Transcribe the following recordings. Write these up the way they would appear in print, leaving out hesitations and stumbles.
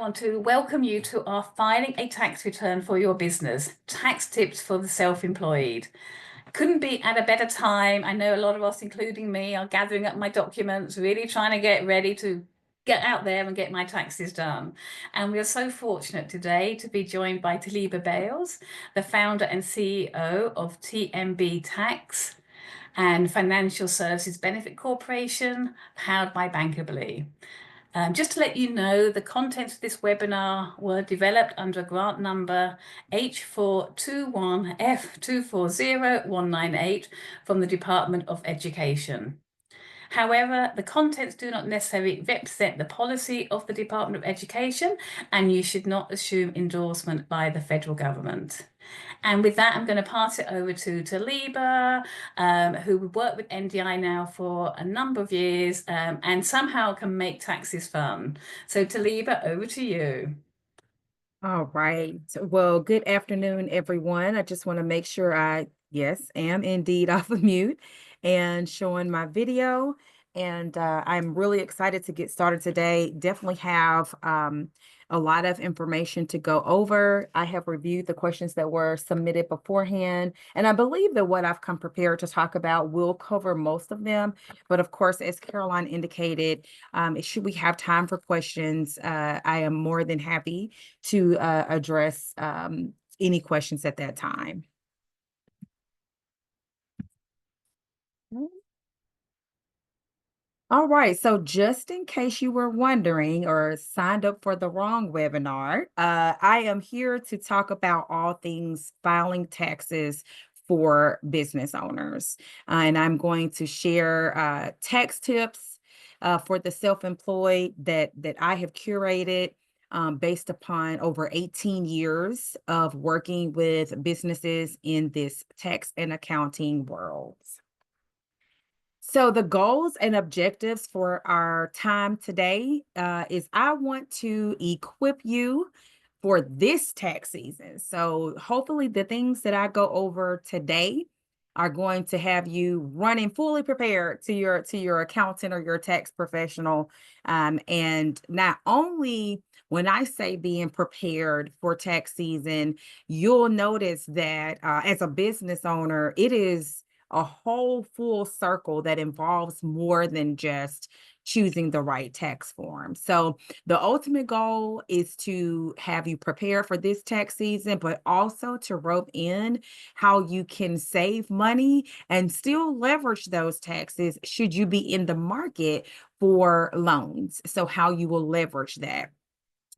want to welcome you to our Filing a Tax Return for Your Business, Tax Tips for the Self-Employed. Couldn't be at a better time. I know a lot of us, including me, are gathering up my documents, really trying to get ready to get out there and get my taxes done. And we are so fortunate today to be joined by Talibah Bayles, the founder and CEO of TMB Tax and Financial Services Benefit Corporation, powered by Bankably. Just to let you know, the contents of this webinar were developed under grant number H421F240198 from the Department of Education. However, the contents do not necessarily represent the policy of the Department of Education, and you should not assume endorsement by the federal government. And with that, I'm going to pass it over to Talibah, who worked with NDI now for a number of years and somehow can make taxes fun. So Talibah, over to you. All right. Well, good afternoon, everyone. I just want to make sure I, yes, am indeed off of mute and showing my video. And I'm really excited to get started today. Definitely have a lot of information to go over. I have reviewed the questions that were submitted beforehand, and I believe that what I've come prepared to talk about will cover most of them. But of course, as Caroline indicated, should we have time for questions, I am more than happy to address any questions at that time. All right, so just in case you were wondering or signed up for the wrong webinar, I am here to talk about all things filing taxes for business owners. And I'm going to share tax tips for the self-employed that I have curated based upon over 18 years of working with businesses in this tax and accounting world. So the goals and objectives for our time today is I want to equip you for this tax season. So hopefully the things that I go over today are going to have you running fully prepared to your accountant or your tax professional. And not only when I say being prepared for tax season, you'll notice that as a business owner, it is a whole full circle that involves more than just choosing the right tax form. So the ultimate goal is to have you prepare for this tax season, but also to rope in how you can save money and still leverage those taxes should you be in the market for loans. So how you will leverage that.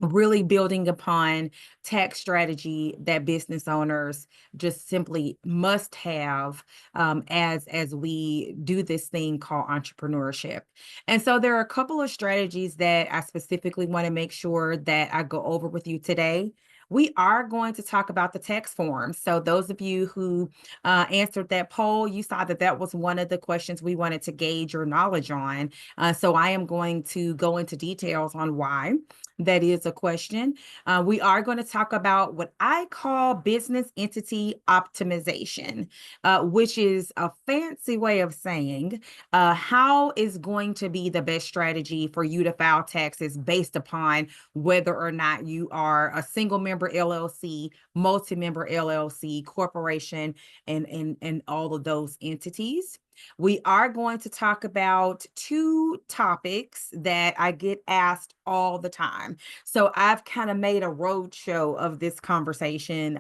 Really building upon tax strategy that business owners just simply must have as we do this thing called entrepreneurship. And so there are a couple of strategies that I specifically want to make sure that I go over with you today. We are going to talk about the tax forms. So those of you who answered that poll, you saw that that was one of the questions we wanted to gauge your knowledge on. So I am going to go into details on why that is a question. We are going to talk about what I call business entity optimization, which is a fancy way of saying how is going to be the best strategy for you to file taxes based upon whether or not you are a single member LLC, multi-member LLC, corporation, and all of those entities. We are going to talk about two topics that I get asked all the time. So I've kind of made a roadshow of this conversation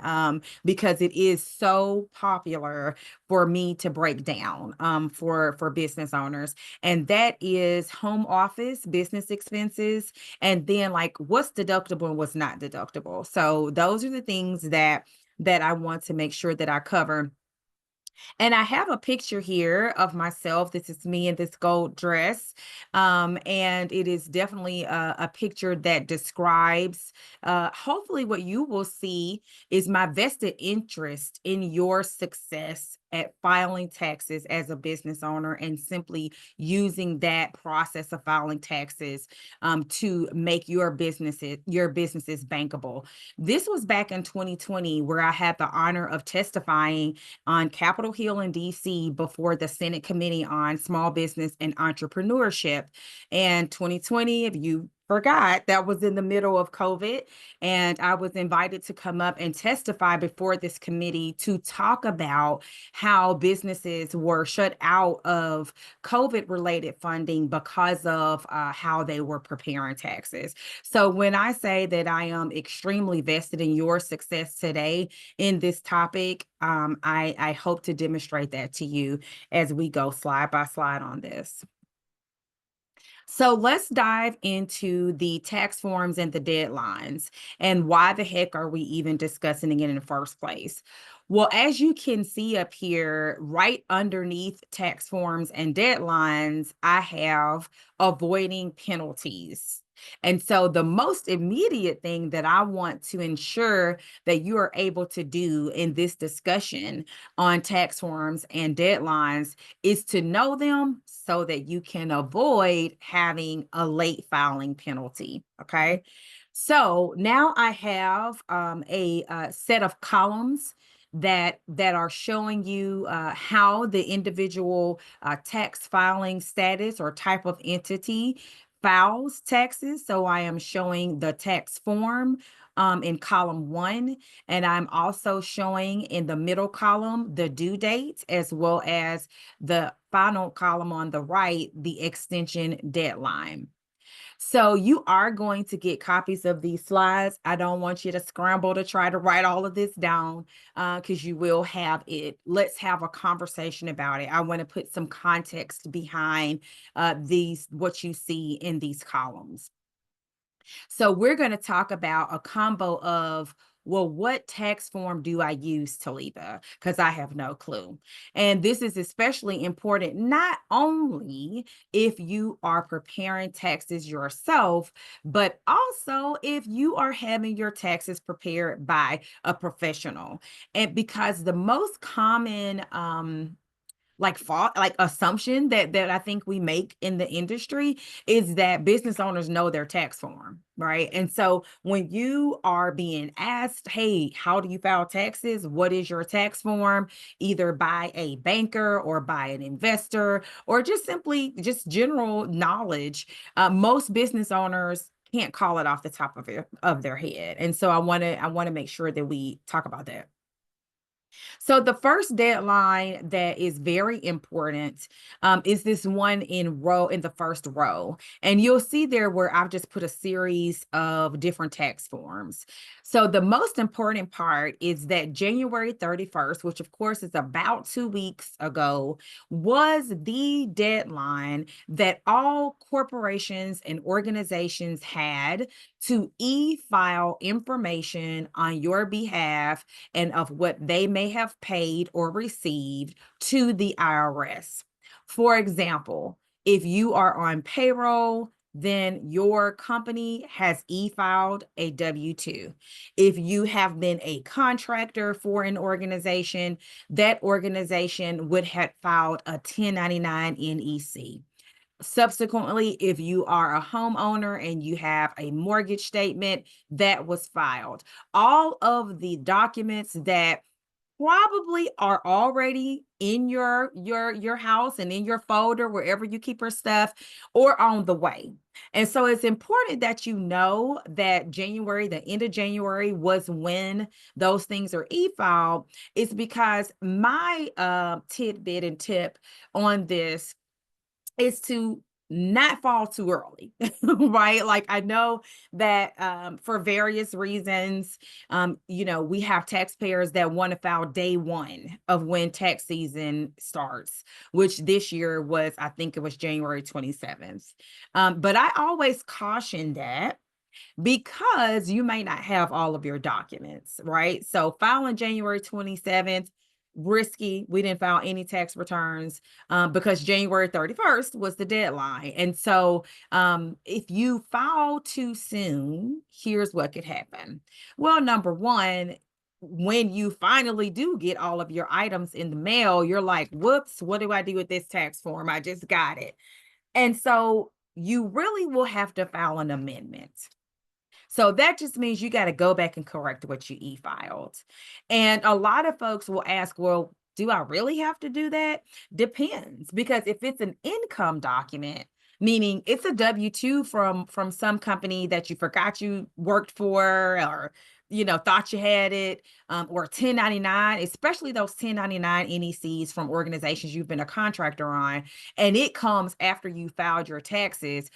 because it is so popular for me to break down for business owners. And that is home office, business expenses, and then like what's deductible and what's not deductible. So those are the things that I want to make sure that I cover. And I have a picture here of myself. This is me in this gold dress. And it is definitely a picture that describes, hopefully what you will see is my vested interest in your success at filing taxes as a business owner and simply using that process of filing taxes to make your businesses bankable. This was back in 2020 where I had the honor of testifying on Capitol Hill in DC before the Senate Committee on Small Business and Entrepreneurship. And 2020, if you forgot that was in the middle of COVID, and I was invited to come up and testify before this committee to talk about how businesses were shut out of COVID-related funding because of how they were preparing taxes. So when I say that I am extremely vested in your success today in this topic, I hope to demonstrate that to you as we go slide by slide on this. So let's dive into the tax forms and the deadlines, and why the heck are we even discussing it in the first place? Well, as you can see up here, right underneath tax forms and deadlines, I have avoiding penalties. And so the most immediate thing that I want to ensure that you are able to do in this discussion on tax forms and deadlines is to know them so that you can avoid having a late filing penalty. Okay. So now I have a set of columns that are showing you how the individual tax filing status or type of entity files taxes. So I am showing the tax form in column 1, and I'm also showing in the middle column the due date, as well as the final column on the right, the extension deadline. So you are going to get copies of these slides. I don't want you to scramble to try to write all of this down because you will have it. Let's have a conversation about it. I want to put some context behind what you see in these columns. So we're going to talk about a combo of, well, what tax form do I use, Talibah? Because I have no clue. And this is especially important not only if you are preparing taxes yourself, but also if you are having your taxes prepared by a professional. And because the most common assumption that I think we make in the industry is that business owners know their tax form, right? And so when you are being asked, hey, how do you file taxes? What is your tax form? Either by a banker or by an investor, or just simply just general knowledge, most business owners can't call it off the top of their head. And so I want to make sure that we talk about that. So the first deadline that is very important is this one in the first row. And you'll see there where I've just put a series of different tax forms. So the most important part is that January 31st, which of course is about 2 weeks ago, was the deadline that all corporations and organizations had to e-file information on your behalf and of what they may have paid or received to the IRS. For example, if you are on payroll, then your company has e-filed a W-2. If you have been a contractor for an organization, that organization would have filed a 1099 NEC. Subsequently, if you are a homeowner and you have a mortgage statement, that was filed. All of the documents that probably are already in your house and in your folder wherever you keep your stuff, or on the way. And so it's important that you know that the end of January was when those things are e-filed. It's because my tidbit and tip on this is to not fall too early, right? Like I know that for various reasons, we have taxpayers that want to file day one of when tax season starts, which this year was, I think it was January 27th. But I always caution that because you may not have all of your documents, right? So filing January 27th, risky. We didn't file any tax returns because January 31st was the deadline. And so if you file too soon, here's what could happen. Well, number one, when you finally do get all of your items in the mail, you're like, whoops, what do I do with this tax form? I just got it. And so you really will have to file an amendment. So that just means you got to go back and correct what you e-filed. And a lot of folks will ask, well, do I really have to do that? Depends, because if it's an income document, meaning it's a W-2 from some company that you forgot you worked for, or thought you had it, or 1099, especially those 1099 NECs from organizations you've been a contractor on, and it comes after you filed your taxes.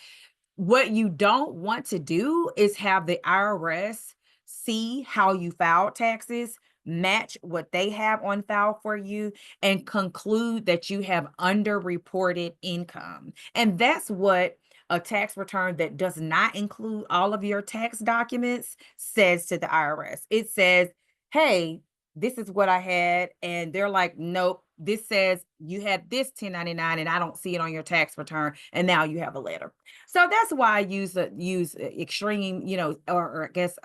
What you don't want to do is have the IRS see how you filed taxes, match what they have on file for you, and conclude that you have underreported income. And that's what a tax return that does not include all of your tax documents says to the IRS. It says, hey, this is what I had. And they're like, nope, this says you had this 1099 and I don't see it on your tax return. And now you have a letter. So that's why I use extreme, or I guess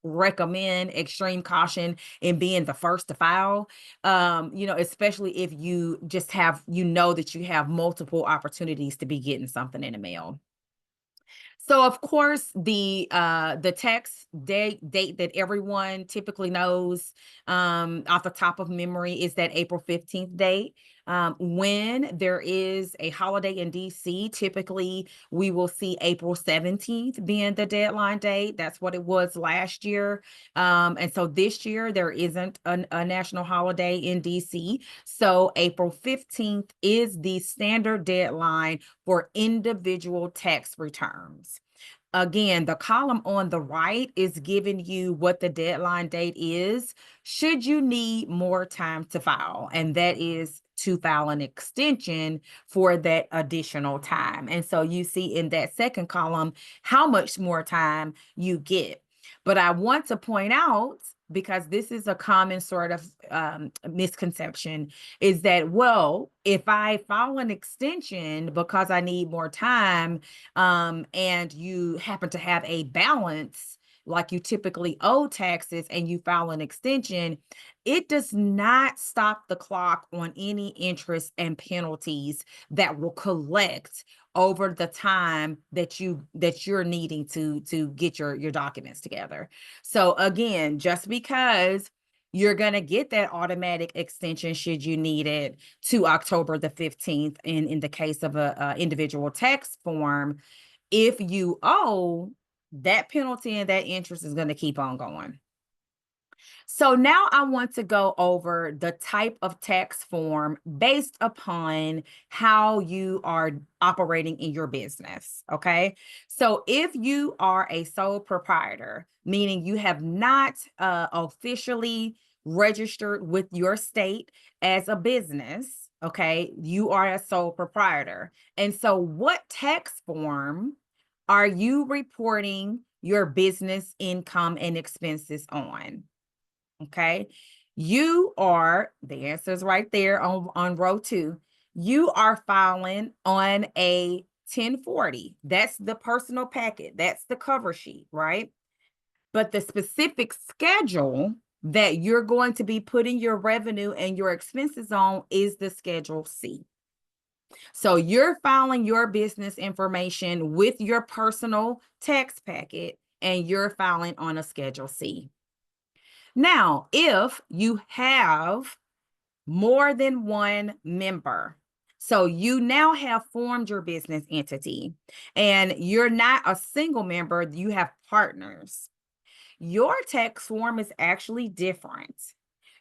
recommend extreme caution in being the first to file. Especially if you just have, that you have multiple opportunities to be getting something in the mail. So of course, the tax date that everyone typically knows off the top of memory is that April 15th date. When there is a holiday in DC, typically we will see April 17th being the deadline date. That's what it was last year. And so this year there isn't a national holiday in DC. So April 15th is the standard deadline for individual tax returns. Again, the column on the right is giving you what the deadline date is, should you need more time to file, and that is to file an extension for that additional time. And so you see in that second column how much more time you get. But I want to point out, because this is a common sort of misconception, is that, well, if I file an extension because I need more time, and you happen to have a balance, like you typically owe taxes, and you file an extension, it does not stop the clock on any interest and penalties that will collect over the time that you're needing to get your documents together. So again, just because you're going to get that automatic extension should you need it to October the 15th in the case of a individual tax form, if you owe, that penalty and that interest is going to keep on going. So now I want to go over the type of tax form based upon how you are operating in your business, okay? So if you are a sole proprietor, meaning you have not officially registered with your state as a business, okay, you are a sole proprietor. And so what tax form are you reporting your business income and expenses on? Okay. You are, the answer is right there on row 2. You are filing on a 1040. That's the personal packet. That's the cover sheet, right? But the specific schedule that you're going to be putting your revenue and your expenses on is the Schedule C. So you're filing your business information with your personal tax packet, and you're filing on a Schedule C. Now, if you have more than one member, so you now have formed your business entity and you're not a single member, you have partners, your tax form is actually different.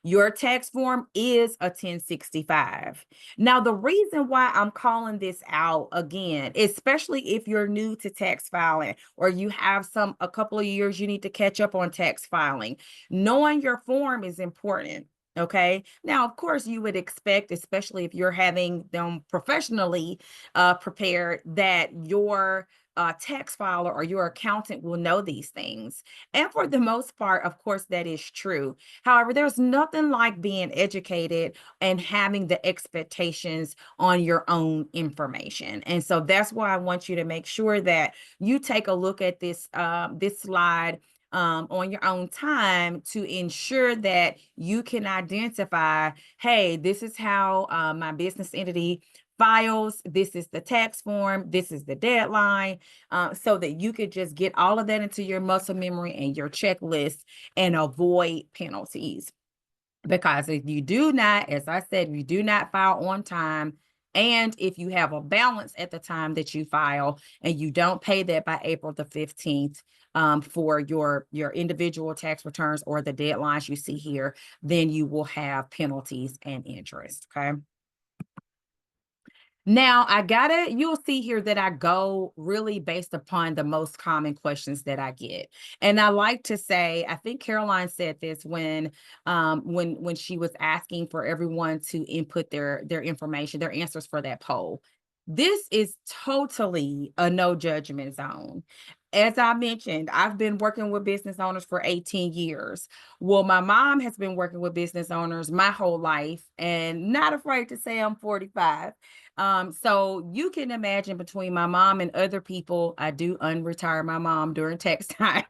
Your tax form is a 1065. Now, the reason why I'm calling this out again, especially if you're new to tax filing or you have a couple of years you need to catch up on tax filing, knowing your form is important. Okay. Now, of course, you would expect, especially if you're having them professionally prepared, that your tax filer or your accountant will know these things. And for the most part, of course, that is true. However, there's nothing like being educated and having the expectations on your own information. And so that's why I want you to make sure that you take a look at this slide on your own time to ensure that you can identify, hey, this is how my business entity files, this is the tax form, this is the deadline, so that you could just get all of that into your muscle memory and your checklist and avoid penalties. Because if you do not, as I said, if you do not file on time, And if you have a balance at the time that you file and you don't pay that by April the 15th, for your individual tax returns or the deadlines you see here, then you will have penalties and interest. Okay. Now, you'll see here that I go really based upon the most common questions that I get. And I like to say, I think Caroline said this when she was asking for everyone to input their information, their answers for that poll. This is totally a no judgment zone. As I mentioned, I've been working with business owners for 18 years. Well, my mom has been working with business owners my whole life, and not afraid to say I'm 45. So you can imagine between my mom and other people, I do unretire my mom during tax time.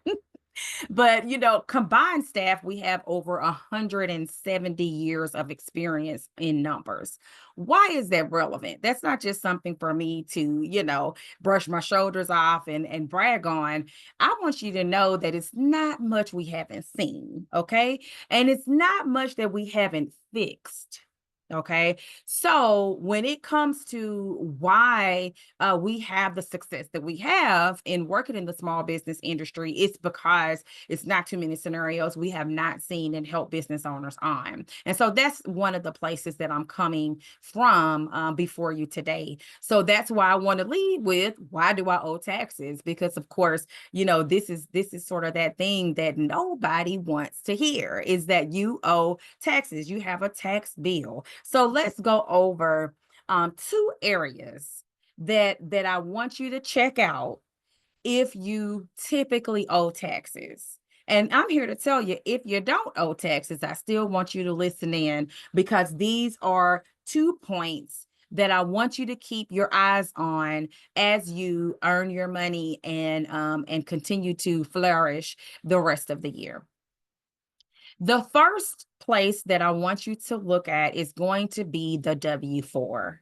But combined staff, we have over 170 years of experience in numbers. Why is that relevant? That's not just something for me to, brush my shoulders off and brag on. I want you to know that it's not much we haven't seen, okay? And it's not much that we haven't fixed. Okay. So when it comes to why we have the success that we have in working in the small business industry, it's because it's not too many scenarios we have not seen and helped business owners on. And so that's one of the places that I'm coming from before you today. So that's why I want to lead with, why do I owe taxes? Because of course, this is sort of that thing that nobody wants to hear, is that you owe taxes. You have a tax bill. So let's go over two areas that I want you to check out if you typically owe taxes. And I'm here to tell you, if you don't owe taxes, I still want you to listen in, because these are 2 points that I want you to keep your eyes on as you earn your money and continue to flourish the rest of the year. The first place that I want you to look at is going to be the W-4.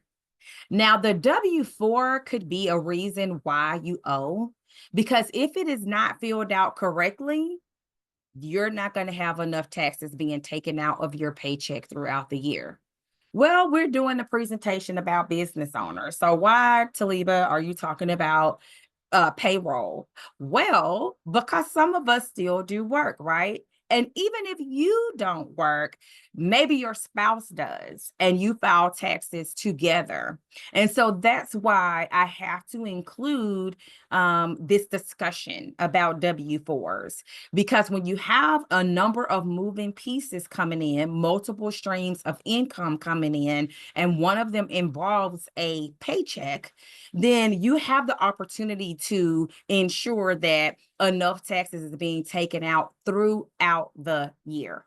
Now, the W-4 could be a reason why you owe, because if it is not filled out correctly, you're not going to have enough taxes being taken out of your paycheck throughout the year. Well, we're doing a presentation about business owners. So why, Talibah, are you talking about payroll? Well, because some of us still do work, right? And even if you don't work, maybe your spouse does, and you file taxes together. And so that's why I have to include this discussion about W-4s, because when you have a number of moving pieces coming in, multiple streams of income coming in, and one of them involves a paycheck, then you have the opportunity to ensure that enough taxes is being taken out throughout the year.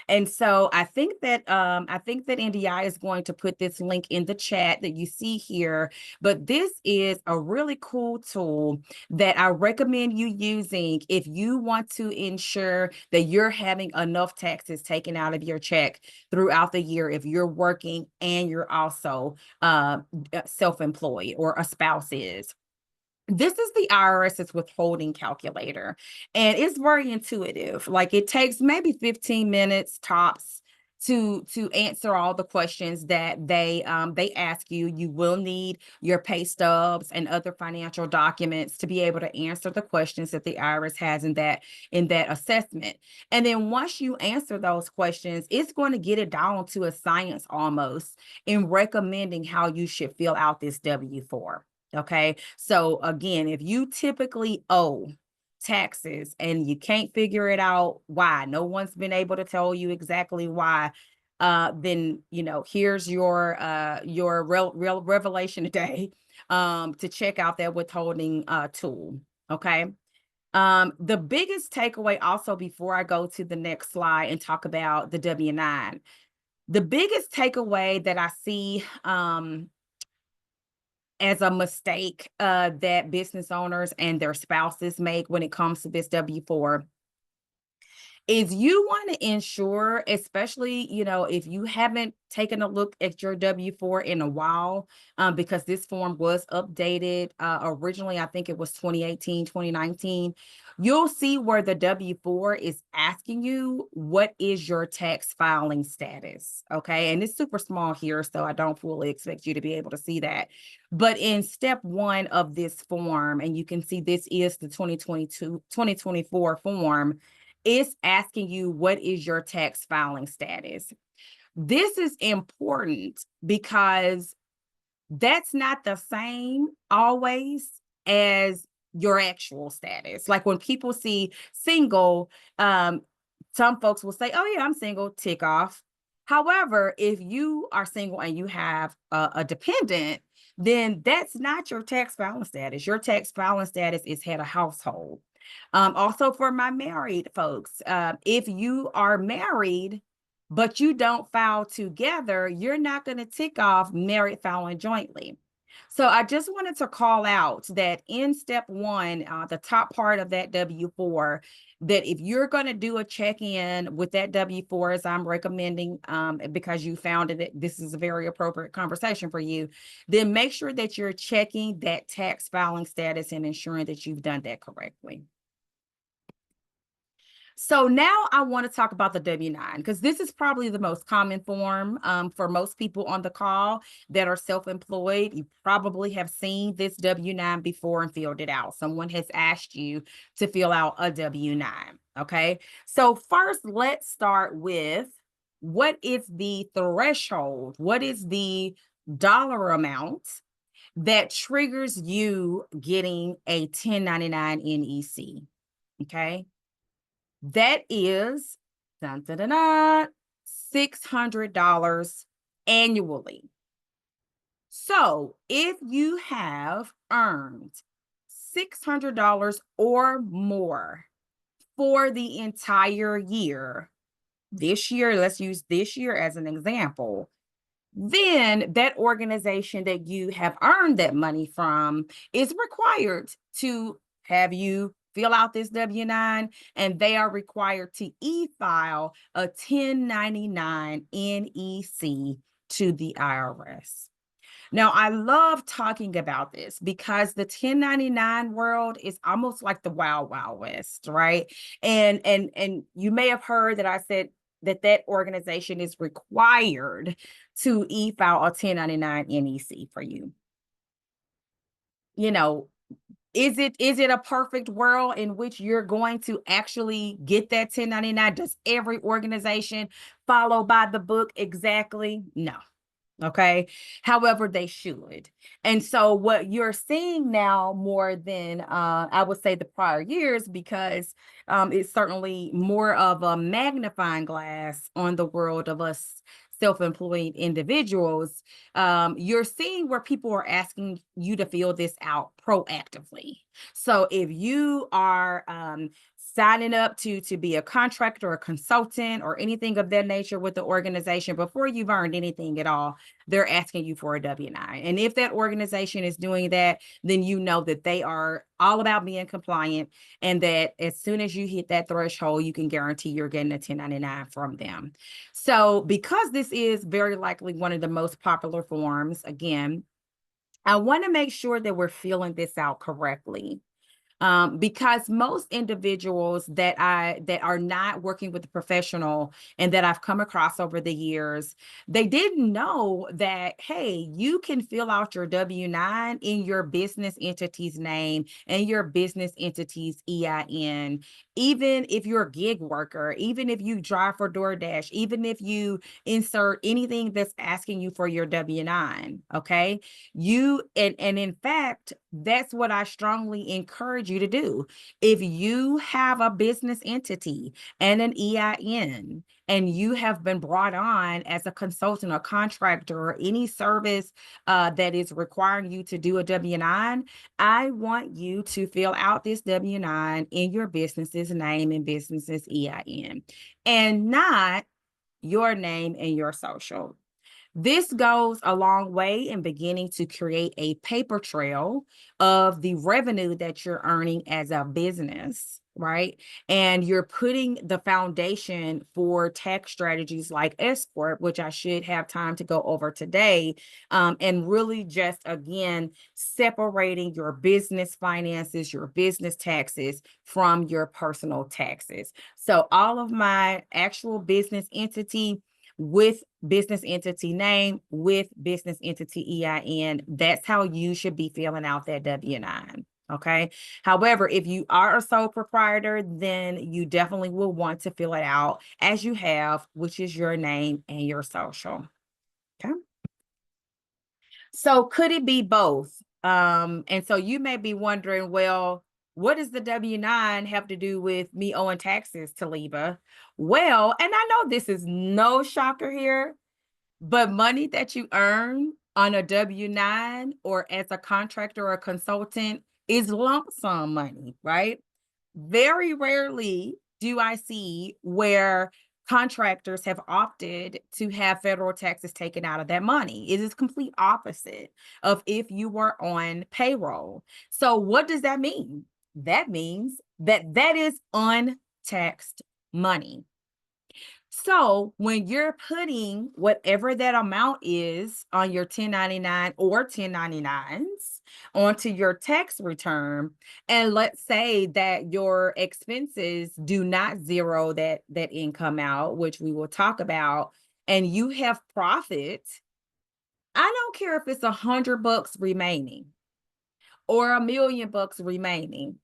And so I think that NDI is going to put this link in the chat that you see here. But this is a really cool tool that I recommend you using if you want to ensure that you're having enough taxes taken out of your check throughout the year, if you're working and you're also self-employed or a spouse is. This is the IRS's withholding calculator, and it's very intuitive. Like, it takes maybe 15 minutes tops to answer all the questions that they ask you. You will need your pay stubs and other financial documents to be able to answer the questions that the IRS has in that assessment. And then once you answer those questions, it's going to get it down to a science almost in recommending how you should fill out this W-4. Okay. So again, if you typically owe taxes and you can't figure it out why, no one's been able to tell you exactly why, then, here's your revelation today, to check out that withholding tool. Okay. The biggest takeaway also, before I go to the next slide and talk about the W-9, the biggest takeaway that I see, as a mistake that business owners and their spouses make when it comes to this W-4 is you want to ensure, especially, if you haven't taken a look at your W-4 in a while, because this form was updated originally, I think it was 2018, 2019. you'll see where the W-4 is asking you, what is your tax filing status? Okay. And it's super small here, so I don't fully expect you to be able to see that. But in step 1 of this form, and you can see this is the 2024 form, it's asking you, what is your tax filing status? This is important because that's not the same always as your actual status. Like when people see single, some folks will say, oh yeah, I'm single, tick off. However, if you are single and you have a dependent, then that's not your tax filing status. Your tax filing status is head of household. Also for my married folks, if you are married, but you don't file together, you're not going to tick off married filing jointly. So I just wanted to call out that in step 1, the top part of that W-4, that if you're going to do a check-in with that W-4, as I'm recommending, because you found that this is a very appropriate conversation for you, then make sure that you're checking that tax filing status and ensuring that you've done that correctly. So now I want to talk about the W-9, because this is probably the most common form for most people on the call that are self-employed. You probably have seen this W-9 before and filled it out. Someone has asked you to fill out a W-9. Okay. So first, let's start with, what is the threshold? What is the dollar amount that triggers you getting a 1099 NEC? Okay. That is $600 annually. So if you have earned $600 or more for the entire year, this year, let's use this year as an example, then that organization that you have earned that money from is required to have you fill out this W-9, and they are required to e-file a 1099 NEC to the IRS. Now, I love talking about this because the 1099 world is almost like the Wild Wild West, right? And you may have heard that I said that organization is required to e-file a 1099 NEC for you. You know, is it a perfect world in which you're going to actually get that 1099? Does every organization follow by the book exactly? No. Okay. However, they should. And so what you're seeing now more than I would say the prior years, because it's certainly more of a magnifying glass on the world of us self-employed individuals, you're seeing where people are asking you to fill this out proactively. So if you are signing up to be a contractor or a consultant or anything of that nature with the organization, before you've earned anything at all, they're asking you for a W-9. And if that organization is doing that, then you know that they are all about being compliant, and that as soon as you hit that threshold, you can guarantee you're getting a 1099 from them. So because this is very likely one of the most popular forms, again, I want to make sure that we're filling this out correctly. Because most individuals that are not working with a professional and that I've come across over the years, they didn't know that, hey, you can fill out your W-9 in your business entity's name and your business entity's EIN, even if you're a gig worker, even if you drive for DoorDash, even if you insert anything that's asking you for your W-9, okay? And in fact, that's what I strongly encourage you to do. If you have a business entity and an EIN, and you have been brought on as a consultant or contractor or any service that is requiring you to do a W-9, I want you to fill out this W-9 in your business's name and business's EIN, and not your name and your social. This goes a long way in beginning to create a paper trail of the revenue that you're earning as a business, right? And you're putting the foundation for tax strategies like S Corp, which I should have time to go over today, and really just, again, separating your business finances, your business taxes from your personal taxes. So all of my actual business entity with business entity name, with business entity EIN. That's how you should be filling out that W-9. Okay. However, if you are a sole proprietor, then you definitely will want to fill it out as you have, which is your name and your social. Okay. So could it be both? And so you may be wondering, well, what does the W-9 have to do with me owing taxes, Talibah? Well, and I know this is no shocker here, but money that you earn on a W-9 or as a contractor or a consultant is lump sum money, right? Very rarely do I see where contractors have opted to have federal taxes taken out of that money. It is complete opposite of if you were on payroll. So what does that mean? That means that that is untaxed money. So when you're putting whatever that amount is on your 1099 or 1099s onto your tax return, and let's say that your expenses do not zero that income out, which we will talk about, and you have profit, I don't care if it's $100 remaining or $1,000,000 remaining.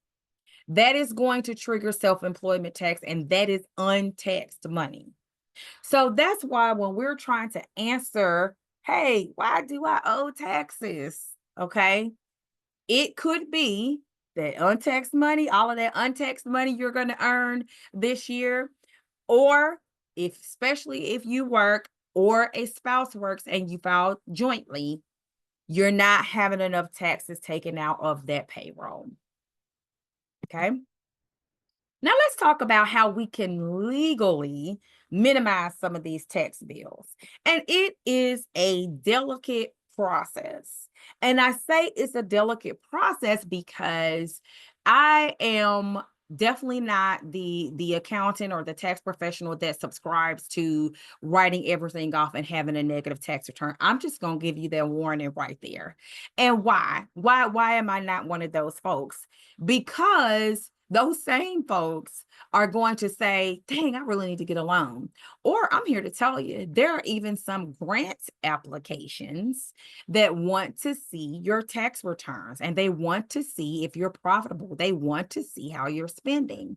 That is going to trigger self-employment tax, and that is untaxed money. So that's why when we're trying to answer, hey, why do I owe taxes? Okay. It could be that untaxed money, all of that untaxed money you're going to earn this year, or if, especially if you work or a spouse works and you file jointly, you're not having enough taxes taken out of that payroll. Okay. Now let's talk about how we can legally minimize some of these tax bills. And it is a delicate process. And I say it's a delicate process because I am definitely not the accountant or the tax professional that subscribes to writing everything off and having a negative tax return. I'm just going to give you that warning right there. And why? Why am I not one of those folks? Because those same folks are going to say, dang, I really need to get a loan. Or I'm here to tell you, there are even some grant applications that want to see your tax returns and they want to see if you're profitable. They want to see how you're spending.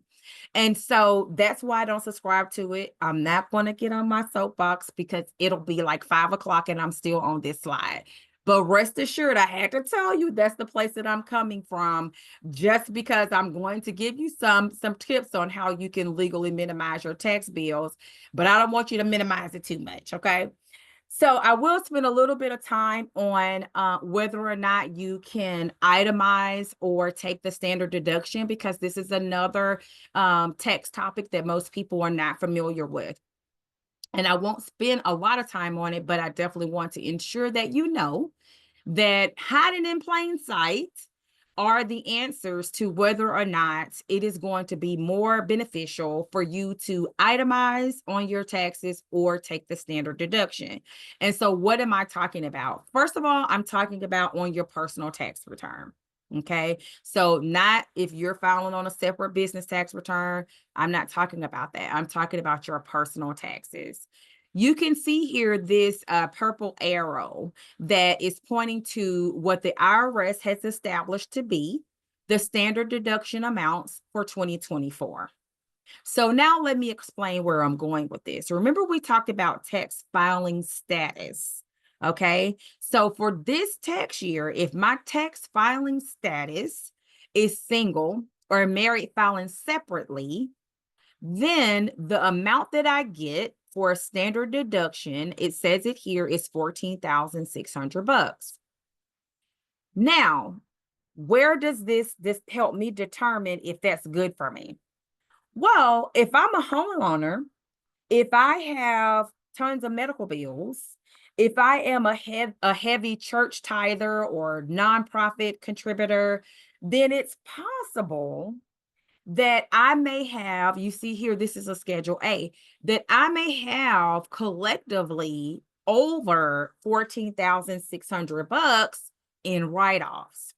And so that's why I don't subscribe to it. I'm not going to get on my soapbox because it'll be like 5 o'clock and I'm still on this slide. But rest assured, I had to tell you that's the place that I'm coming from, just because I'm going to give you some tips on how you can legally minimize your tax bills, but I don't want you to minimize it too much, okay? So I will spend a little bit of time on whether or not you can itemize or take the standard deduction, because this is another tax topic that most people are not familiar with. And I won't spend a lot of time on it, but I definitely want to ensure that you know that hiding in plain sight are the answers to whether or not it is going to be more beneficial for you to itemize on your taxes or take the standard deduction. And so what am I talking about? First of all, I'm talking about on your personal tax return. Okay. So not if you're filing on a separate business tax return. I'm not talking about that. I'm talking about your personal taxes. You can see here this purple arrow that is pointing to what the IRS has established to be the standard deduction amounts for 2024. So now let me explain where I'm going with this. Remember, we talked about tax filing status. Okay, so for this tax year, if my tax filing status is single or married filing separately, then the amount that I get for a standard deduction, it says it here, is $14,600. Now, where does this help me determine if that's good for me? Well, if I'm a homeowner, if I have tons of medical bills If I am a heavy church tither or nonprofit contributor, then it's possible that I may have, you see here, this is a Schedule A, that I may have collectively over $14,600 in write-offs.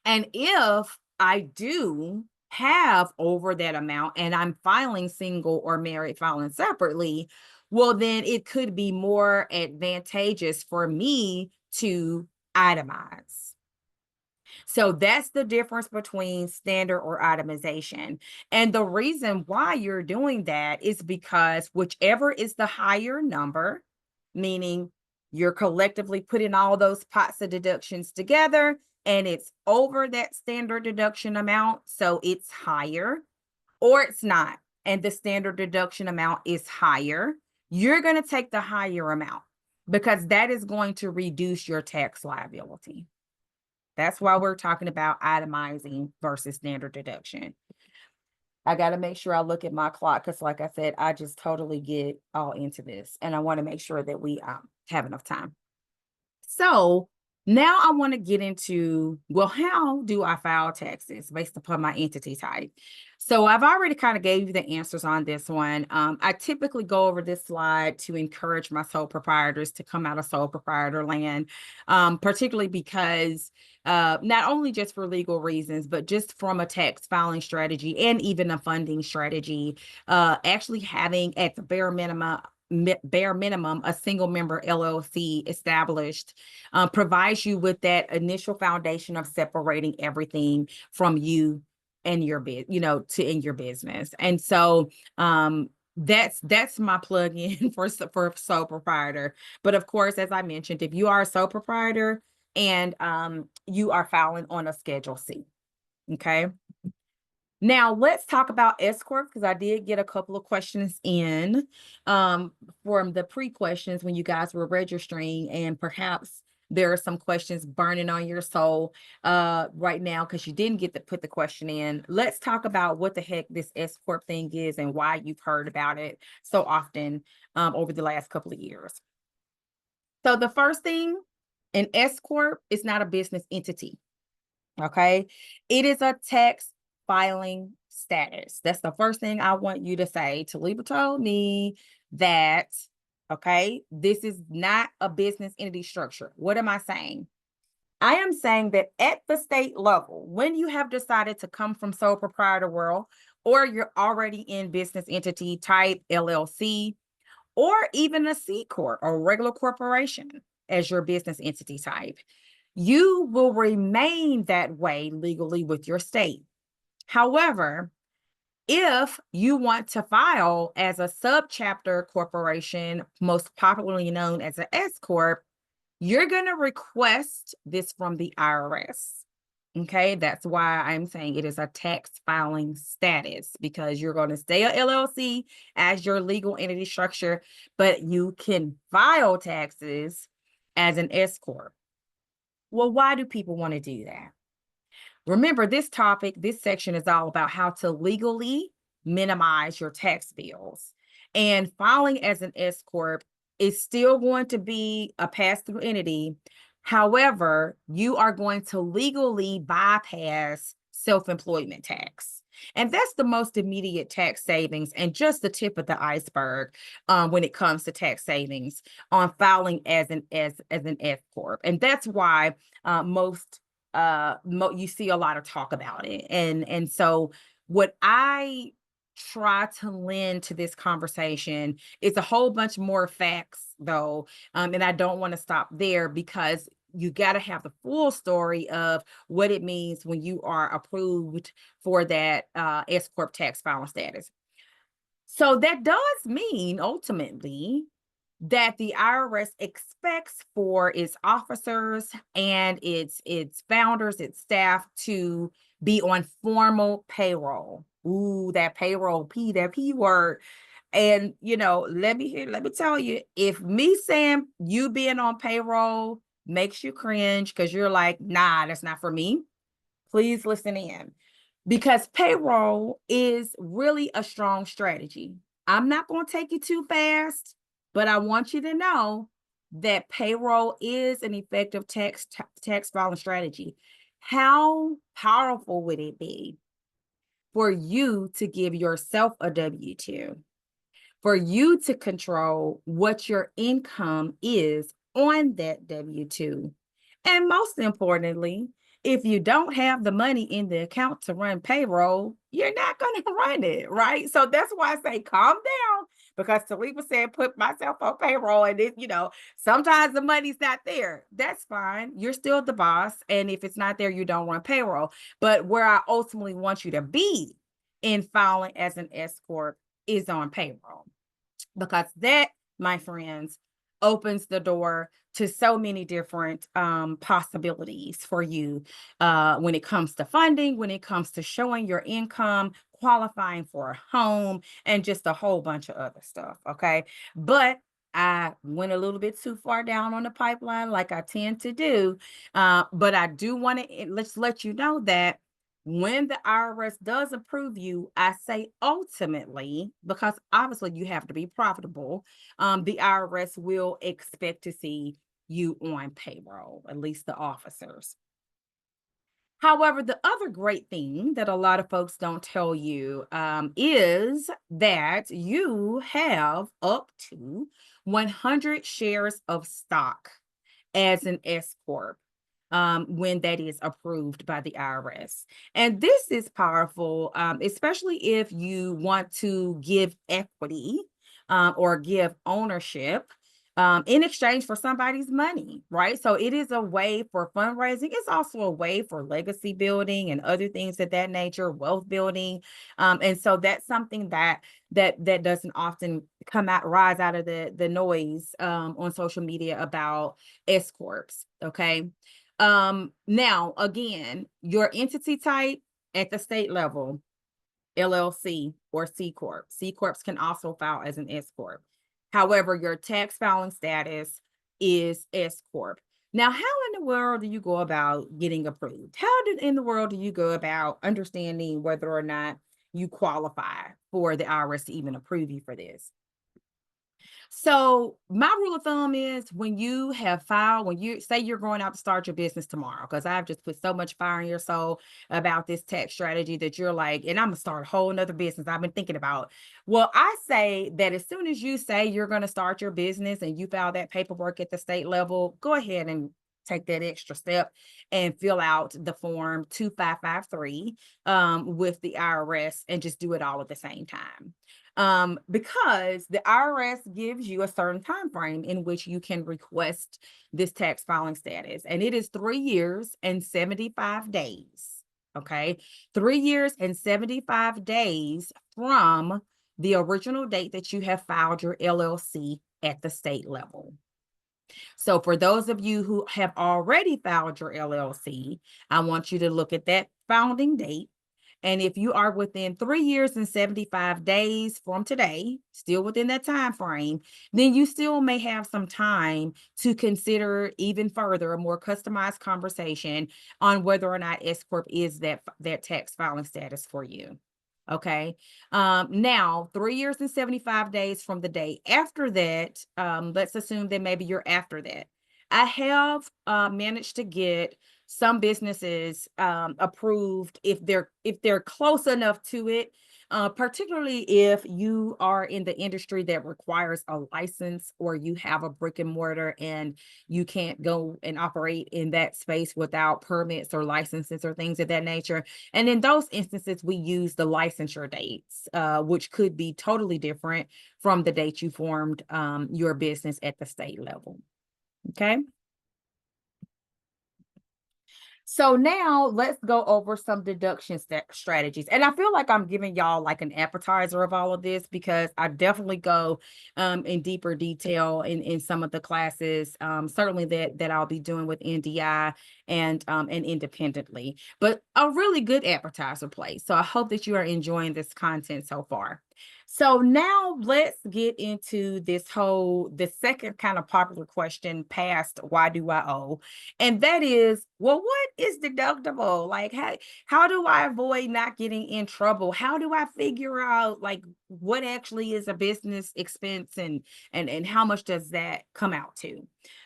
And if I do have over that amount and I'm filing single or married filing separately, well, then it could be more advantageous for me to itemize. So that's the difference between standard or itemization. And the reason why you're doing that is because whichever is the higher number, meaning you're collectively putting all those pots of deductions together and it's over that standard deduction amount, so it's higher, or it's not, and the standard deduction amount is higher, you're going to take the higher amount because that is going to reduce your tax liability. That's why we're talking about itemizing versus standard deduction. I got to make sure I look at my clock because, like I said, I just totally get all into this, and I want to make sure that we have enough time. So now I want to get into, well, how do I file taxes based upon my entity type? So I've already kind of gave you the answers on this one. I typically go over this slide to encourage my sole proprietors to come out of sole proprietor land, particularly because not only just for legal reasons, but just from a tax filing strategy and even a funding strategy, actually having at the bare minimum, a single member LLC established provides you with that initial foundation of separating everything from you and your in your business. And so that's my plug-in for sole proprietor. But of course, as I mentioned, if you are a sole proprietor and you are filing on a Schedule C, okay? Now let's talk about S Corp because I did get a couple of questions in from the pre-questions when you guys were registering, and perhaps there are some questions burning on your soul right now because you didn't get to put the question in. Let's talk about what the heck this S Corp thing is and why you've heard about it so often over the last couple of years. So the first thing, an S Corp is not a business entity. Okay, it is a tax filing status. That's the first thing I want you to say. Talibah told me that, okay, this is not a business entity structure. What am I saying? I am saying that at the state level, when you have decided to come from sole proprietor world, or you're already in business entity type, LLC, or even a C Corp or regular corporation as your business entity type, you will remain that way legally with your state. However, if you want to file as a subchapter corporation, most popularly known as an S Corp, you're going to request this from the IRS. Okay, that's why I'm saying it is a tax filing status, because you're going to stay a LLC as your legal entity structure, but you can file taxes as an S Corp. Well, why do people want to do that? Remember, this section is all about how to legally minimize your tax bills. And filing as an S Corp is still going to be a pass-through entity. However, you are going to legally bypass self-employment tax. And that's the most immediate tax savings and just the tip of the iceberg when it comes to tax savings on filing as an S Corp. And that's why you see a lot of talk about it. And so what I try to lend to this conversation is a whole bunch more facts though. And I don't want to stop there because you got to have the full story of what it means when you are approved for that S Corp tax filing status. So that does mean ultimately that the IRS expects for its officers and its founders, its staff to be on formal payroll. Ooh, that payroll that P word. And let me tell you, if me saying you being on payroll makes you cringe because you're like, nah, that's not for me, please listen in, because payroll is really a strong strategy. I'm not going to take you too fast, but I want you to know that payroll is an effective tax filing strategy, how powerful would it be for you to give yourself a W-2, for you to control what your income is on that W-2? And most importantly, if you don't have the money in the account to run payroll, you're not going to run it, right? So that's why I say calm down, because Talibah said put myself on payroll, and it, sometimes the money's not there. That's fine. You're still the boss. And if it's not there, you don't run payroll. But where I ultimately want you to be in filing as an S Corp is on payroll, because that, my friends, opens the door to so many different possibilities for you when it comes to funding, when it comes to showing your income, qualifying for a home, and just a whole bunch of other stuff. Okay. But I went a little bit too far down on the pipeline, like I tend to do. But I do want to let's let you know that when the IRS does approve you, I say ultimately, because obviously you have to be profitable, the IRS will expect to see you on payroll, at least the officers. However, the other great thing that a lot of folks don't tell you is that you have up to 100 shares of stock as an S Corp when that is approved by the IRS. And this is powerful, especially if you want to give equity or give ownership in exchange for somebody's money, right? So it is a way for fundraising. It's also a way for legacy building and other things of that nature, wealth building. And so that's something that doesn't often rise out of the noise on social media about S Corps. Okay. Now again, your entity type at the state level, LLC or C Corp. C Corps can also file as an S Corp. However, your tax filing status is S Corp. Now, how in the world do you go about getting approved? In the world do you go about understanding whether or not you qualify for the IRS to even approve you for this? So my rule of thumb is when you have filed, when you say you're going out to start your business tomorrow, because I've just put so much fire in your soul about this tax strategy that you're like, and I'm gonna start a whole nother business I've been thinking about. Well, I say that as soon as you say you're going to start your business and you file that paperwork at the state level, go ahead and take that extra step and fill out the form 2553 with the IRS and just do it all at the same time. Because the IRS gives you a certain time frame in which you can request this tax filing status, and it is 3 years and 75 days. Okay, 3 years and 75 days from the original date that you have filed your LLC at the state level. So for those of you who have already filed your LLC, I want you to look at that founding date. And if you are within 3 years and 75 days from today, still within that time frame, then you still may have some time to consider even further a more customized conversation on whether or not S Corp is that tax filing status for you. Okay. Now 3 years and 75 days from the day after that, let's assume that maybe you're after that. I have managed to get some businesses approved if they're close enough to it, particularly if you are in the industry that requires a license, or you have a brick and mortar and you can't go and operate in that space without permits or licenses or things of that nature. And in those instances, we use the licensure dates, which could be totally different from the date you formed your business at the state level. Okay. So now let's go over some deduction strategies. And I feel like I'm giving y'all like an appetizer of all of this, because I definitely go in deeper detail in some of the classes, certainly that I'll be doing with NDI and independently, but a really good appetizer place. So I hope that you are enjoying this content so far. So now let's get into the second kind of popular question past why do I owe? And that is, well, what is deductible? Like, how do I avoid not getting in trouble? How do I figure out like what actually is a business expense and how much does that come out to?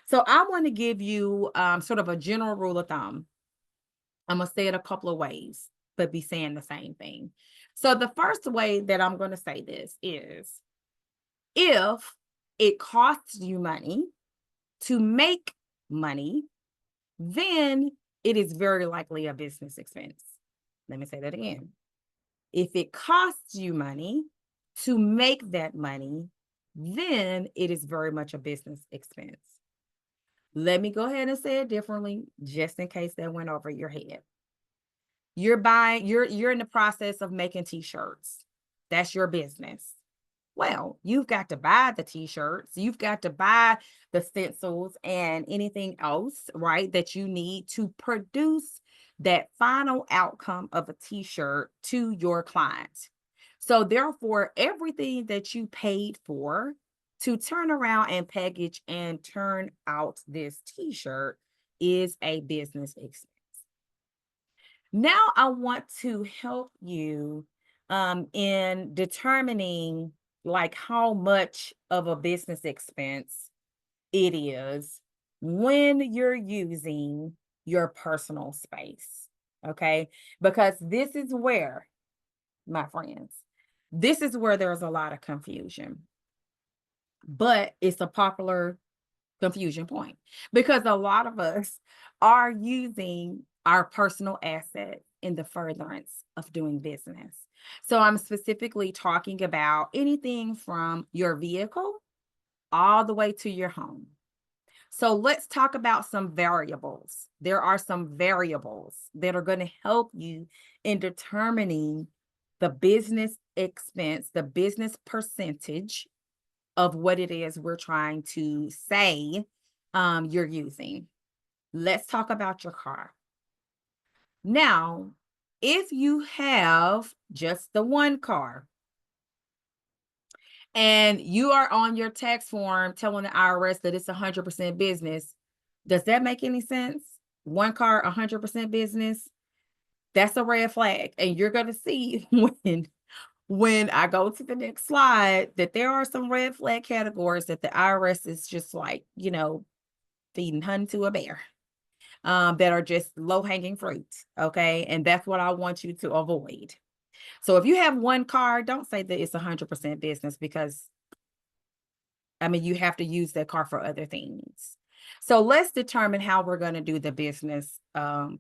So I want to give you sort of a general rule of thumb. I'm gonna say it a couple of ways, but be saying the same thing. So the first way that I'm gonna say this is if it costs you money to make money, then it is very likely a business expense. Let me say that again. If it costs you money to make that money, then it is very much a business expense. Let me go ahead and say it differently, just in case that went over your head. You're in the process of making t-shirts. That's your business. Well, you've got to buy the t-shirts, you've got to buy the stencils and anything else, right, that you need to produce that final outcome of a t-shirt to your client. So therefore, everything that you paid for to turn around and package and turn out this t-shirt is a business expense. Now I want to help you in determining like how much of a business expense it is when you're using your personal space. Okay. Because this is where, my friends, this is where there's a lot of confusion, but it's a popular confusion point because a lot of us are using our personal asset in the furtherance of doing business. So I'm specifically talking about anything from your vehicle all the way to your home. So let's talk about some variables. There are some variables that are going to help you in determining the business expense, the business percentage of what it is we're trying to say you're using. Let's talk about your car. Now, if you have just the one car and you are on your tax form telling the IRS that it's 100% business, does that make any sense? One car, 100% business, that's a red flag. And you're going to see when I go to the next slide that there are some red flag categories that the IRS is just like, feeding honey to a bear, that are just low hanging fruit. Okay. And that's what I want you to avoid. So if you have one car, don't say that it's 100% business because you have to use that car for other things. So let's determine how we're going to do the business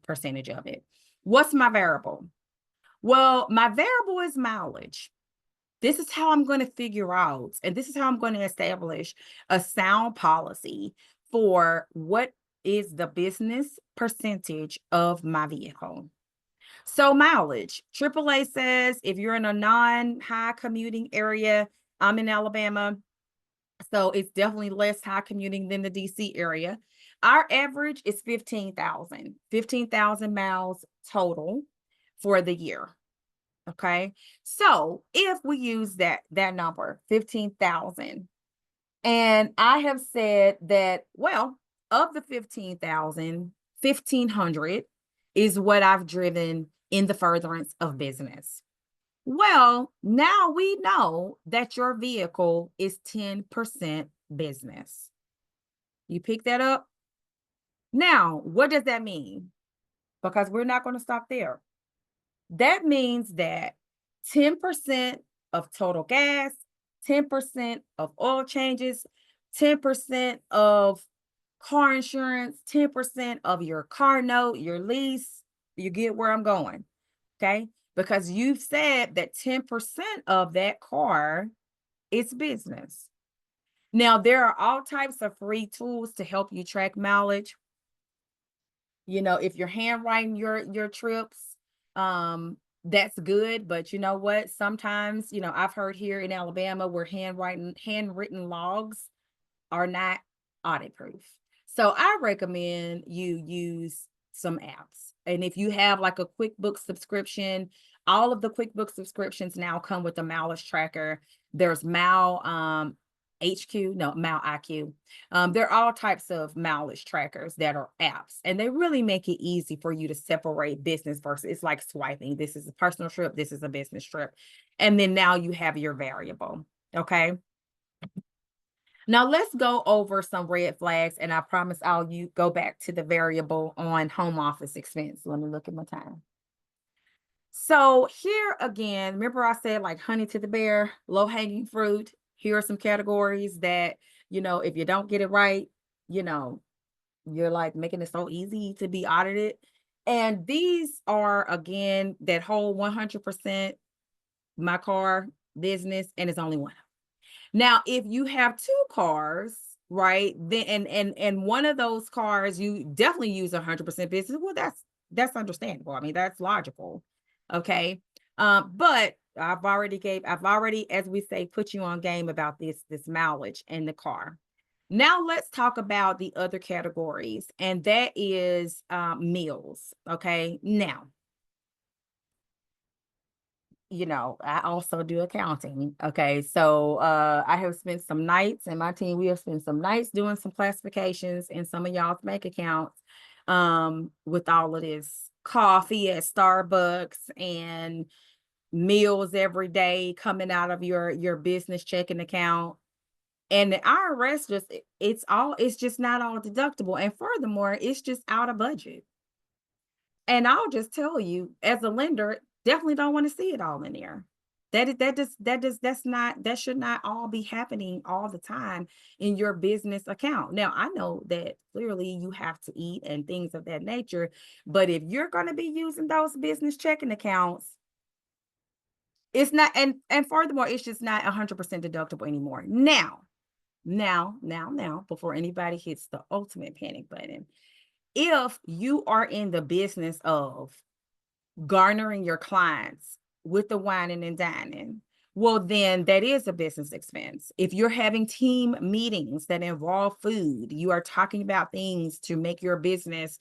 percentage of it. What's my variable? Well, my variable is mileage. This is how I'm going to figure out, and this is how I'm going to establish a sound policy for what is the business percentage of my vehicle. So mileage, AAA says if you're in a non-high commuting area, I'm in Alabama, so it's definitely less high commuting than the DC area. Our average is 15,000 miles total for the year. Okay. So if we use that number, 15,000, and I have said that, well, of the 15,000, 1,500 is what I've driven in the furtherance of business. Well, now we know that your vehicle is 10% business. You pick that up? Now, what does that mean? Because we're not going to stop there. That means that 10% of total gas, 10% of oil changes, 10% of car insurance, 10% of your car note, your lease. You get where I'm going, okay? Because you've said that 10% of that car is business. Now, there are all types of free tools to help you track mileage. If you're handwriting your trips, that's good. But you know what? Sometimes, I've heard here in Alabama where handwritten logs are not audit proof. So I recommend you use some apps. And if you have like a QuickBooks subscription, All of the QuickBooks subscriptions now come with a mileage tracker. There's Mal HQ, no, Mal IQ. There are all types of mileage trackers that are apps, and they really make it easy for you to separate business versus, it's like swiping. This is a personal trip, this is a business trip. And then now you have your variable. Okay. Now let's go over some red flags, and I promise I'll go back to the variable on home office expense. Let me look at my time. So here again, remember I said like honey to the bear, low hanging fruit. Here are some categories that, if you don't get it right, you know, you're like making it so easy to be audited. And these are, again, that whole 100% my car business, and it's only one. Now, if you have two cars, right, then and one of those cars you definitely use 100% business, well, that's understandable. I mean, that's logical. Okay. But I've already, as we say, put you on game about this mileage in the car. Now let's talk about the other categories, and that is meals. Okay. Now, I also do accounting. Okay. So I have spent some nights, and my team, we have spent some nights doing some classifications in some of y'all's bank accounts with all of this coffee at Starbucks and meals every day coming out of your business checking account. And the IRS it's just not all deductible. And furthermore, it's just out of budget. And I'll just tell you, as a lender, definitely don't want to see it all in there. That should not all be happening all the time in your business account. Now, I know that clearly you have to eat and things of that nature, but if you're going to be using those business checking accounts, it's not, and furthermore, it's just not 100% deductible anymore. Now, before anybody hits the ultimate panic button, if you are in the business of garnering your clients with the whining and dining, well, then that is a business expense. If you're having team meetings that involve food, you are talking about things to make your business,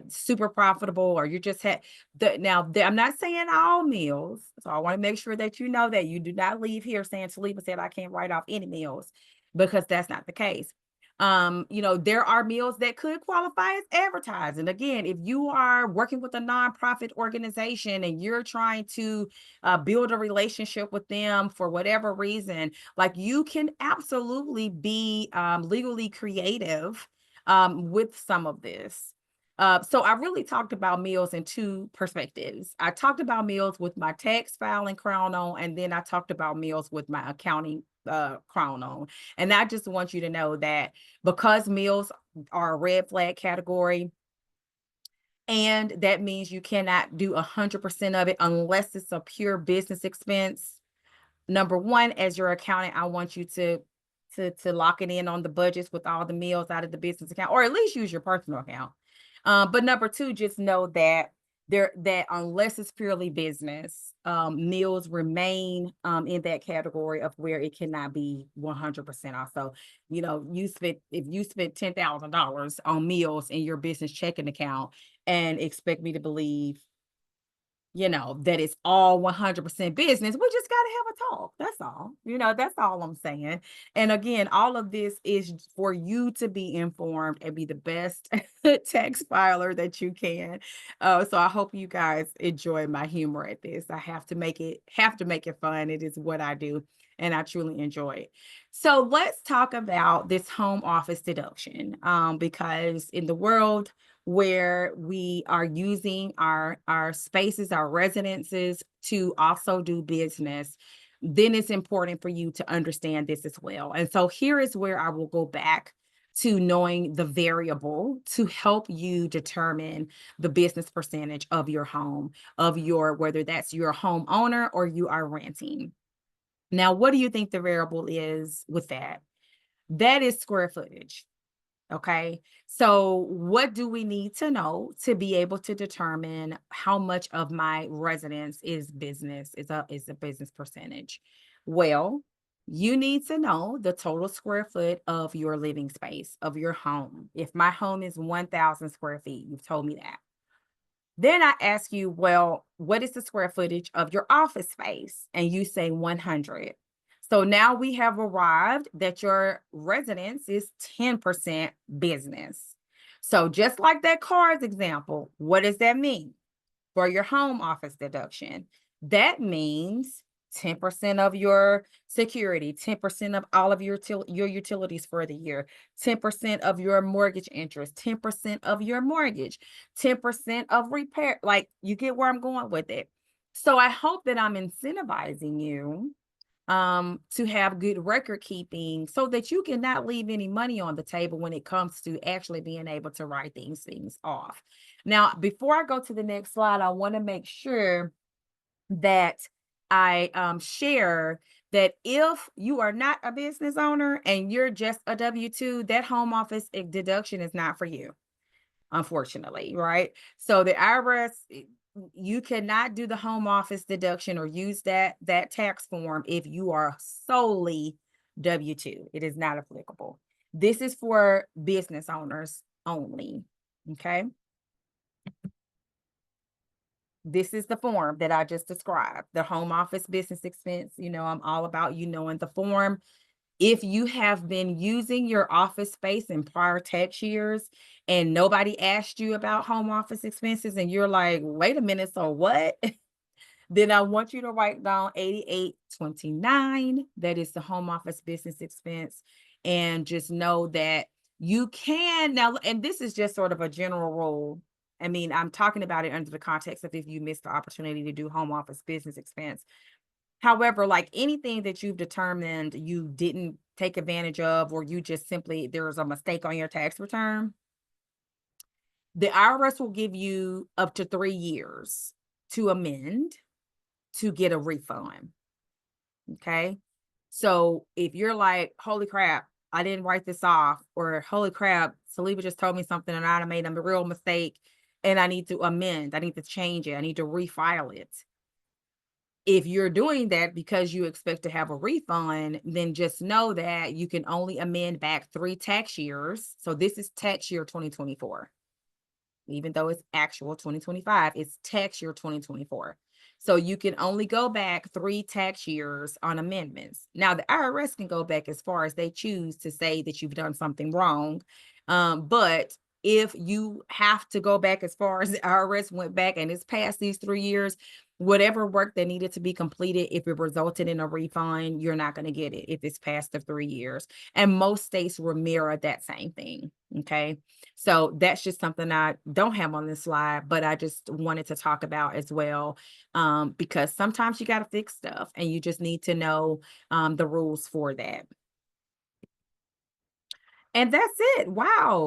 super profitable, or you just had I'm not saying all meals. So I want to make sure that you know that you do not leave here saying Talibah said I can't write off any meals, because that's not the case. There are meals that could qualify as advertising. Again, if you are working with a nonprofit organization and you're trying to build a relationship with them for whatever reason, like, you can absolutely be legally creative with some of this. So I really talked about meals in two perspectives. I talked about meals with my tax filing crown on, and then I talked about meals with my accounting crown on. And I just want you to know that because meals are a red flag category, and that means you cannot do 100% of it unless it's a pure business expense. Number one, as your accountant, I want you to lock it in on the budgets with all the meals out of the business account, or at least use your personal account. But number two, just know that unless it's purely business, meals remain in that category of where it cannot be 100% off. So, if you spent $10,000 on meals in your business checking account and expect me to believe that it's all 100% business, we just got to have a talk. That's all. That's all I'm saying. And again, all of this is for you to be informed and be the best tax filer that you can. So I hope you guys enjoy my humor at this. I have to make it fun. It is what I do, and I truly enjoy it. So let's talk about this home office deduction, because in the world where we are using our spaces, our residences, to also do business, then it's important for you to understand this as well. And so here is where I will go back to knowing the variable to help you determine the business percentage of your home, whether that's your homeowner or you are renting. Now, what do you think the variable is with that? That is square footage. Okay. So what do we need to know to be able to determine how much of my residence is business, is a business percentage? Well, you need to know the total square foot of your living space of your home. If my home is 1,000 square feet, you've told me that. Then I ask you, well, what is the square footage of your office space? And you say 100. So now we have arrived that your residence is 10% business. So just like that car's example, what does that mean for your home office deduction? That means 10% of your security, 10% of all of your utilities for the year, 10% of your mortgage interest, 10% of your mortgage, 10% of repair. Like, you get where I'm going with it. So I hope that I'm incentivizing you to have good record keeping so that you cannot leave any money on the table when it comes to actually being able to write these things off. Now, before I go to the next slide, I want to make sure that I share that if you are not a business owner and you're just a W-2, that home office deduction is not for you, unfortunately, right? So the IRS, you cannot do the home office deduction or use that tax form if you are solely W-2. It is not applicable. This is for business owners only, okay? This is the form that I just described, the home office business expense. You know, I'm all about you knowing the form. If you have been using your office space in prior tax years and nobody asked you about home office expenses and you're like, wait a minute, so what? Then I want you to write down 8829. That is the home office business expense. And just know that you can now, and this is just sort of a general rule. I mean, I'm talking about it under the context of if you missed the opportunity to do home office business expense. However, like anything that you've determined you didn't take advantage of, or you just simply, there was a mistake on your tax return, the IRS will give you up to 3 years to amend to get a refund. Okay. So if you're like, holy crap, I didn't write this off, or holy crap, Talibah just told me something and I made a real mistake and I need to amend, I need to change it, I need to refile it. If you're doing that because you expect to have a refund, then just know that you can only amend back 3 tax years. So this is tax year 2024. Even though it's actual 2025, it's tax year 2024. So you can only go back 3 tax years on amendments. Now, the IRS can go back as far as they choose to say that you've done something wrong. But if you have to go back as far as the IRS went back and it's past these 3 years, whatever work that needed to be completed, if it resulted in a refund, you're not going to get it if it's past the 3 years. And most states will mirror that same thing. Okay. So that's just something I don't have on this slide, but I just wanted to talk about as well, because sometimes you got to fix stuff and you just need to know the rules for that. And that's it. Wow.